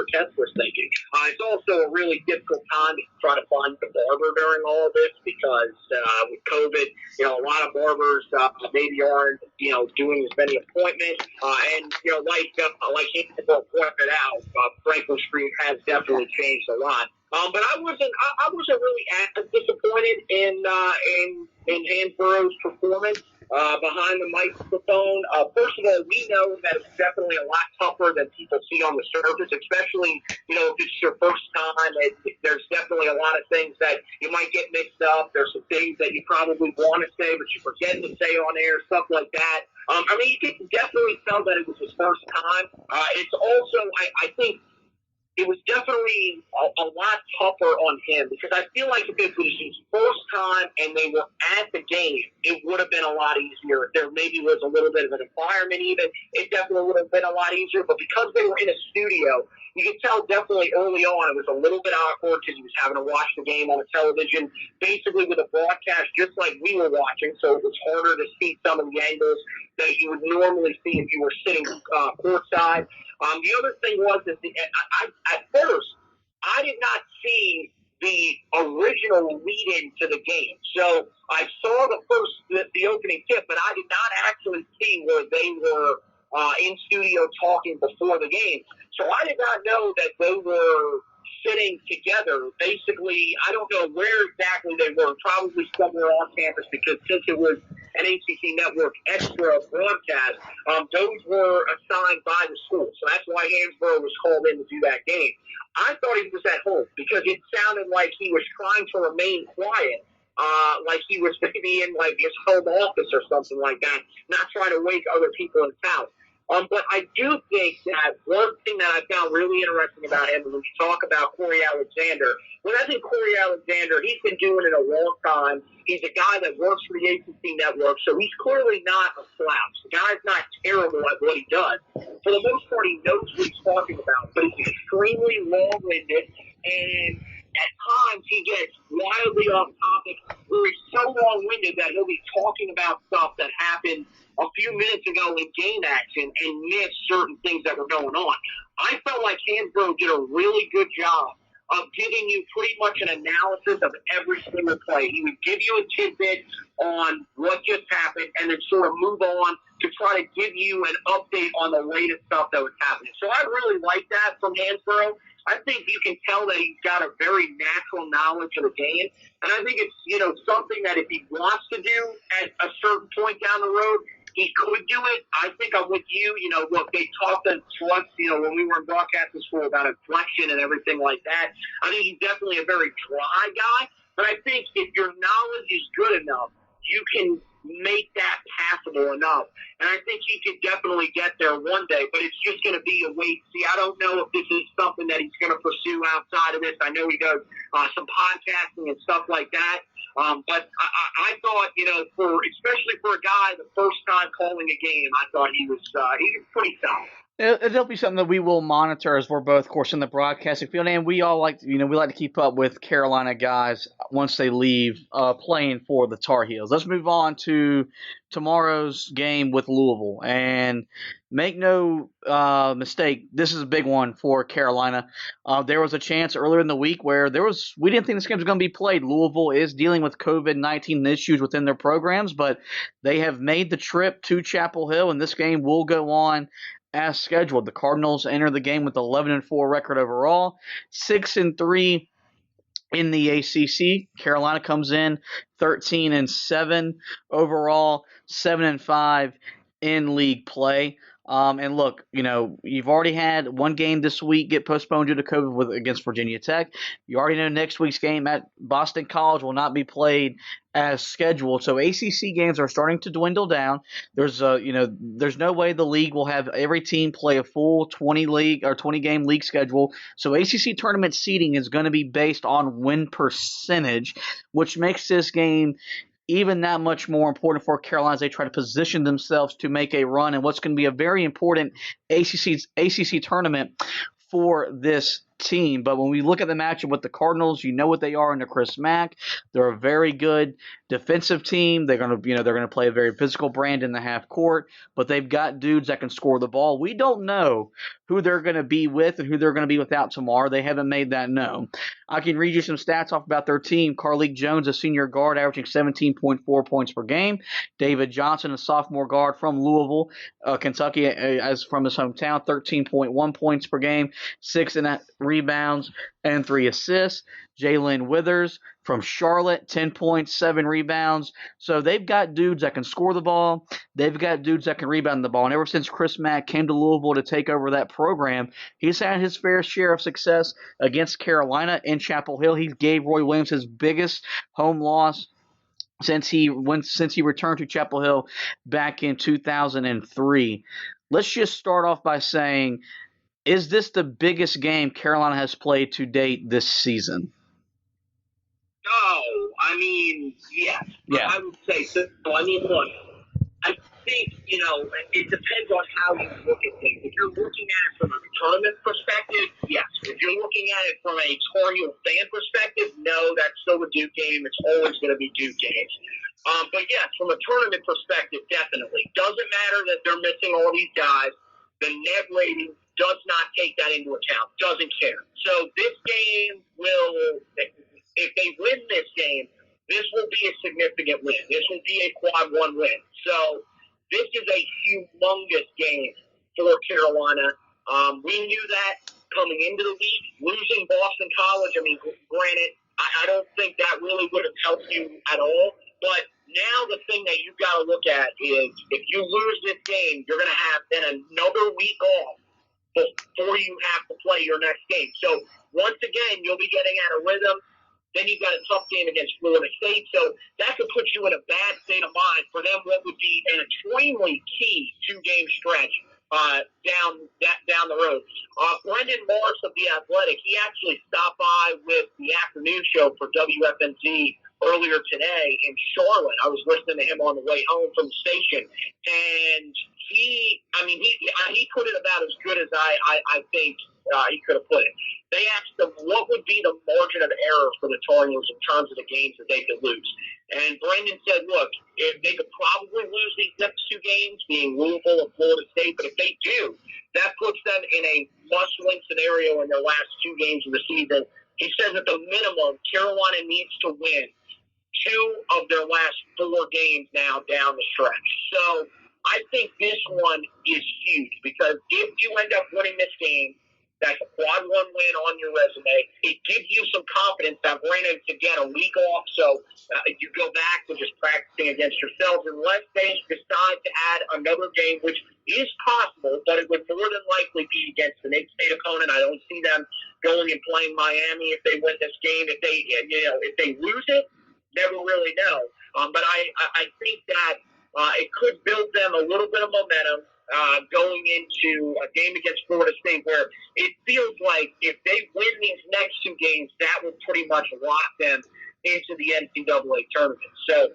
Arquette was thinking. It's also a really difficult time to try to find a barber during all of this because with COVID, a lot of barbers maybe aren't, doing as many appointments. And, like Hansbrough pointed out, Franklin Street has definitely changed a lot. But I wasn't really as disappointed in Hansborough's performance behind the microphone. First of all, we know that it's definitely a lot tougher than people see on the surface, especially, if it's your first time. There's definitely a lot of things that you might get mixed up. There's some things that you probably want to say, but you forget to say on air, stuff like that. You can definitely tell that it was his first time. It's also, I think, it was definitely a lot tougher on him because I feel like if it was his first time and they were at the game, it would have been a lot easier. If there maybe was a little bit of an environment even, it definitely would have been a lot easier. But because they were in a studio, you could tell definitely early on it was a little bit awkward because he was having to watch the game on the television, basically with a broadcast just like we were watching, so it was harder to see some of the angles that you would normally see if you were sitting courtside. The other thing was that at first, I did not see the original lead-in to the game. So I saw the opening tip, but I did not actually see where they were in studio talking before the game. So I did not know that they were sitting together. Basically, I don't know where exactly they were, probably somewhere on campus because since it was an ACC Network extra broadcast, those were assigned by the school. So that's why Hansbrough was called in to do that game. I thought he was at home because it sounded like he was trying to remain quiet, like he was maybe in like his home office or something like that, not trying to wake other people in town. But I do think that one thing that I found really interesting about him when we talk about Corey Alexander, I think Corey Alexander, he's been doing it a long time. He's a guy that works for the ACC Network, so he's clearly not a slouch. The guy's not terrible at what he does. For the most part, he knows what he's talking about, but he's extremely long-winded, and at times he gets wildly off topic where he's so long-winded that he'll be talking about stuff that happened a few minutes ago in game action and miss certain things that were going on. I felt like Hansbrough did a really good job of giving you pretty much an analysis of every single play. He would give you a tidbit on what just happened and then sort of move on to try to give you an update on the latest stuff that was happening. So I really like that from Hansbrough. I think you can tell that he's got a very natural knowledge of the game. And I think it's, something that if he wants to do at a certain point down the road, he could do it. I think I'm with you. Look, they talked to us, when we were in broadcasting school about inflection and everything like that. I think he's definitely a very dry guy. But I think if your knowledge is good enough, you can make that passable enough. And I think he could definitely get there one day, but it's just going to be a wait. See, I don't know if this is something that he's going to pursue outside of this. I know he does some podcasting and stuff like that. But I thought, especially for a guy the first time calling a game, I thought he was pretty solid. It'll be something that we will monitor as we're both, of course, in the broadcasting field, and we all like, we like to keep up with Carolina guys once they leave playing for the Tar Heels. Let's move on to tomorrow's game with Louisville, and make no mistake, this is a big one for Carolina. There was a chance earlier in the week where we didn't think this game was going to be played. Louisville is dealing with COVID-19 issues within their programs, but they have made the trip to Chapel Hill, and this game will go on as scheduled. The Cardinals enter the game with 11-4 record overall, 6-3 in the ACC. Carolina comes in 13-7 overall, 7-5 in league play. And look, you've already had one game this week get postponed due to COVID against Virginia Tech. You already know next week's game at Boston College will not be played as scheduled. So ACC games are starting to dwindle down. There's no way the league will have every team play a full 20 game league schedule. So ACC tournament seeding is going to be based on win percentage, which makes this game even that much more important for Carolina as they try to position themselves to make a run in what's going to be a very important ACC tournament for this team. But when we look at the matchup with the Cardinals, you know what they are under Chris Mack. They're a very good defensive team. They're going to play a very physical brand in the half court, but they've got dudes that can score the ball. We don't know who they're going to be with and who they're going to be without tomorrow. They haven't made that known. I can read you some stats off about their team. Carlik Jones, a senior guard, averaging 17.4 points per game. David Johnson, a sophomore guard from Louisville, Kentucky, as from his hometown, 13.1 points per game, 6.5 rebounds, and 3 assists. Jalen Withers from Charlotte, 10.7 rebounds. So they've got dudes that can score the ball. They've got dudes that can rebound the ball. And ever since Chris Mack came to Louisville to take over that program, he's had his fair share of success against Carolina in Chapel Hill. He gave Roy Williams his biggest home loss since he returned to Chapel Hill back in 2003. Let's just start off by saying, is this the biggest game Carolina has played to date this season? No, I mean, yes. Yeah. I would say so. I mean, look, I think, it depends on how you look at things. If you're looking at it from a tournament perspective, yes. If you're looking at it from a Tar Heel fan perspective, no, that's still a Duke game. It's always going to be Duke games. But yes, from a tournament perspective, definitely. Doesn't matter that they're missing all these guys. The net rating does not take that into account. Doesn't care. So this game will, if they win this game, this will be a significant win. This will be a quad one win. So this is a humongous game for Carolina. We knew that coming into the week. Losing Boston College, I mean, granted, I don't think that really would have helped you at all. But now the thing that you've got to look at is if you lose this game, you're going to have then another week off before you have to play your next game. So once again, you'll be getting out of rhythm. Then you've got a tough game against Florida State. So that could put you in a bad state of mind for them, what would be an extremely key two-game stretch down the road. Brendan Morris of The Athletic, he actually stopped by with the afternoon show for WFNZ earlier today in Charlotte. I was listening to him on the way home from the station, and he put it about as good as I think he could have put it. They asked him what would be the margin of error for the Tar Heels in terms of the games that they could lose. And Brendan said, look, if they could probably lose these next two games, being Louisville and Florida State, but if they do, that puts them in a must-win scenario in their last two games of the season. He says at the minimum, Carolina needs to win two of their last four games now down the stretch. So I think this one is huge because if you end up winning this game, that's a quad one win on your resume. It gives you some confidence that granted to get a week off, so you go back to just practicing against yourselves unless they decide to add another game, which is possible, but it would more than likely be against an in-state opponent. I don't see them going and playing Miami if they win this game. If they lose it, never really know. But I think that it could build them a little bit of momentum. Going into a game against Florida State where it feels like if they win these next two games, that will pretty much lock them into the NCAA tournament. So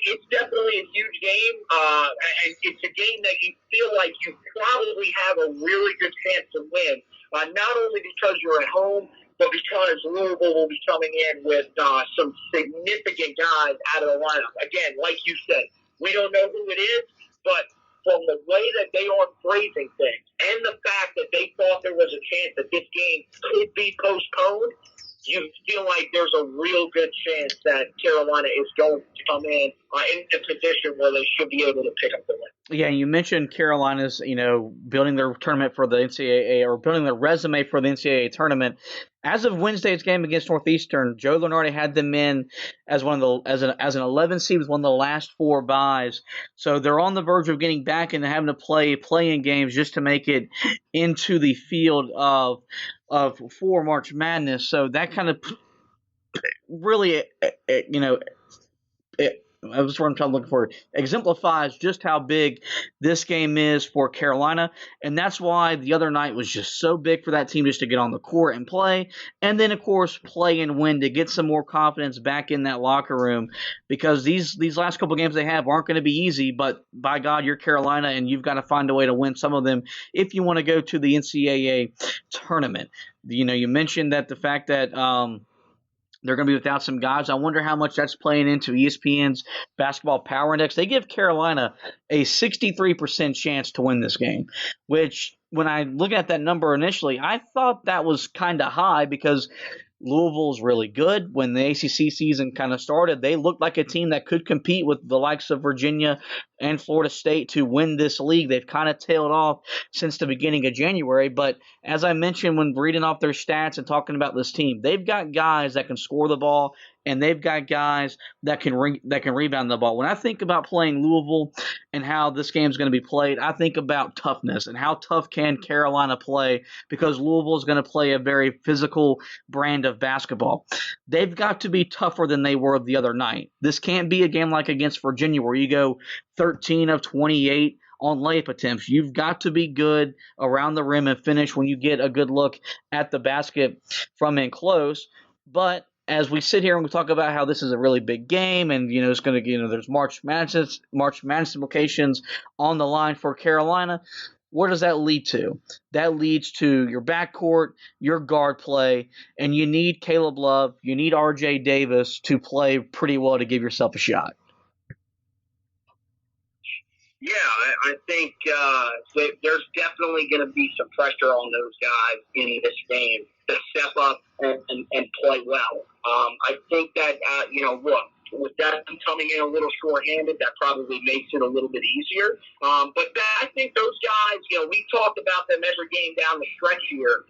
it's definitely a huge game, and it's a game that you feel like you probably have a really good chance to win, not only because you're at home, but because Louisville will be coming in with some significant guys out of the lineup. Again, like you said, we don't know who it is, but from the way that they are phrasing things and the fact that they thought there was a chance that this game could be postponed, you feel like there's a real good chance that Carolina is going to come in a position where they should be able to pick up the win. Yeah, you mentioned Carolina's, building their tournament for the NCAA or building their resume for the NCAA tournament. As of Wednesday's game against Northeastern, Joe Lunardi had them in as an 11 seed with one of the last four byes. So they're on the verge of getting back and having to play playing games just to make it into the field of for March Madness. So that kind of really, That's what I'm trying to look for. Exemplifies just how big this game is for Carolina, and that's why the other night was just so big for that team just to get on the court and play, and then of course play and win to get some more confidence back in that locker room. Because these last couple games they have aren't going to be easy, but by God, you're Carolina, and you've got to find a way to win some of them if you want to go to the NCAA tournament. You mentioned that the fact that they're going to be without some guys. I wonder how much that's playing into ESPN's basketball power index. They give Carolina a 63% chance to win this game, which when I look at that number initially, I thought that was kind of high because Louisville's really good. When the ACC season kind of started, they looked like a team that could compete with the likes of Virginia and Florida State to win this league. They've kind of tailed off since the beginning of January, but as I mentioned when reading off their stats and talking about this team, they've got guys that can score the ball, and they've got guys that can rebound the ball. When I think about playing Louisville and how this game is going to be played, I think about toughness and how tough can Carolina play, because Louisville is going to play a very physical brand of basketball. They've got to be tougher than they were the other night. This can't be a game like against Virginia where you go 13 of 28 on layup attempts. You've got to be good around the rim and finish when you get a good look at the basket from in close. But as we sit here and we talk about how this is a really big game, and it's going to, there's March Madness implications on the line for Carolina. Where does that lead to? That leads to your backcourt, your guard play, and you need Caleb Love, you need R.J. Davis to play pretty well to give yourself a shot. Yeah, I think there's definitely going to be some pressure on those guys in this game to step up and play well. I think that, look, with that coming in a little short-handed, that probably makes it a little bit easier. But I think those guys, we talked about them every game down the stretch here.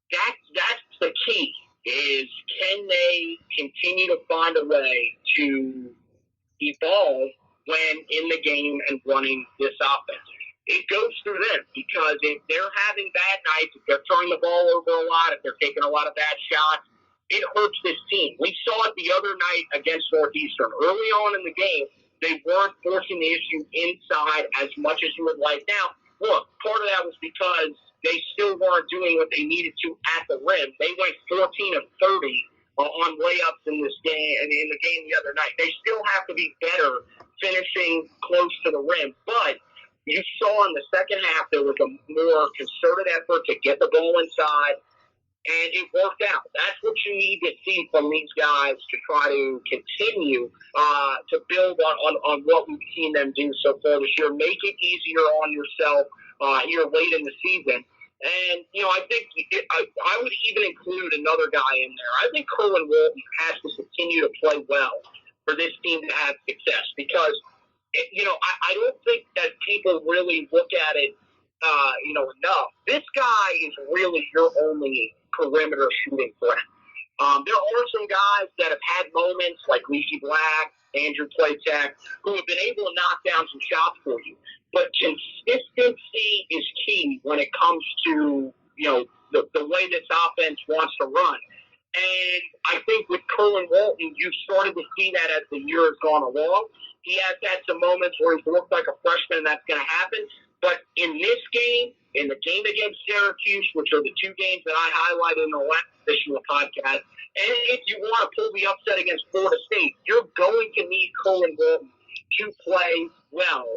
That's the key, is can they continue to find a way to evolve when in the game and running this offense. It goes through them, because if they're having bad nights, if they're turning the ball over a lot, if they're taking a lot of bad shots, it hurts this team. We saw it the other night against Northeastern. Early on in the game, they weren't forcing the issue inside as much as you would like. Now, look, part of that was because they still weren't doing what they needed to at the rim. They went 14 of 30 on layups in this game, and in the game the other night. They still have to be better finishing close to the rim, but you saw in the second half there was a more concerted effort to get the ball inside, and it worked out. That's what you need to see from these guys to try to continue to build on what we've seen them do so far this year. Make it easier on yourself here late in the season. And, I think I would even include another guy in there. I think Kerwin Walton has to continue to play well for this team to have success, because, I don't think that people really look at it, enough. This guy is really your only perimeter shooting threat. There are some guys that have had moments like Leafy Black, Andrew Platek, who have been able to knock down some shots for you. But consistency is key when it comes to, the way this offense wants to run. And I think with Kerwin Walton, you've started to see that as the year has gone along. He has had some moments where he's looked like a freshman, and that's going to happen. But in this game, in the game against Syracuse, which are the two games that I highlighted in the last edition of the podcast, and if you want to pull the upset against Florida State, you're going to need Kerwin Walton to play well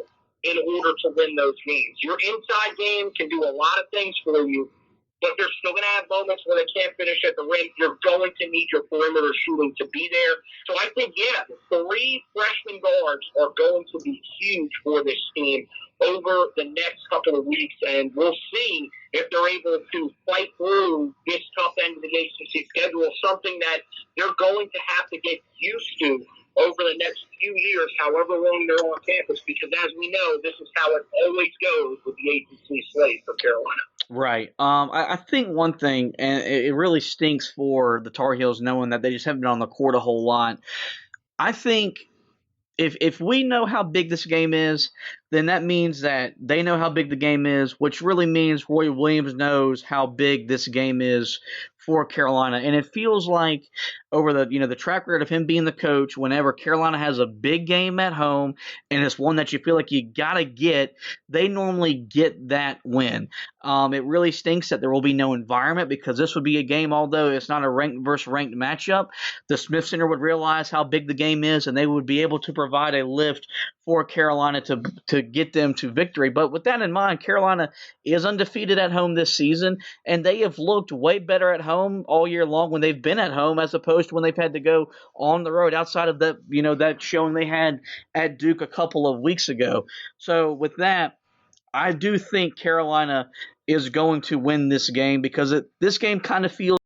in order to win those games. Your inside game can do a lot of things for you, but they're still going to have moments where they can't finish at the rim. You're going to need your perimeter shooting to be there. So I think, the three freshman guards are going to be huge for this team over the next couple of weeks, and we'll see if they're able to fight through this tough end of the ACC schedule, something that they're going to have to get used to over the next few years, however long they're on campus, because as we know, this is how it always goes with the ACC slate for Carolina. Right. I think one thing, and it really stinks for the Tar Heels knowing that they just haven't been on the court a whole lot. I think if we know how big this game is, then that means that they know how big the game is, which really means Roy Williams knows how big this game is for Carolina. And it feels like over the track record of him being the coach, whenever Carolina has a big game at home and it's one that you feel like you got to get, they normally get that win. It really stinks that there will be no environment because this would be a game, although it's not a ranked versus ranked matchup, the Smith Center would realize how big the game is and they would be able to provide a lift for Carolina to get them to victory. But with that in mind, Carolina is undefeated at home this season, and they have looked way better at home all year long when they've been at home as opposed to when they've had to go on the road outside of that showing they had at Duke a couple of weeks ago. So with that, I do think Carolina is going to win this game because this game kind of feels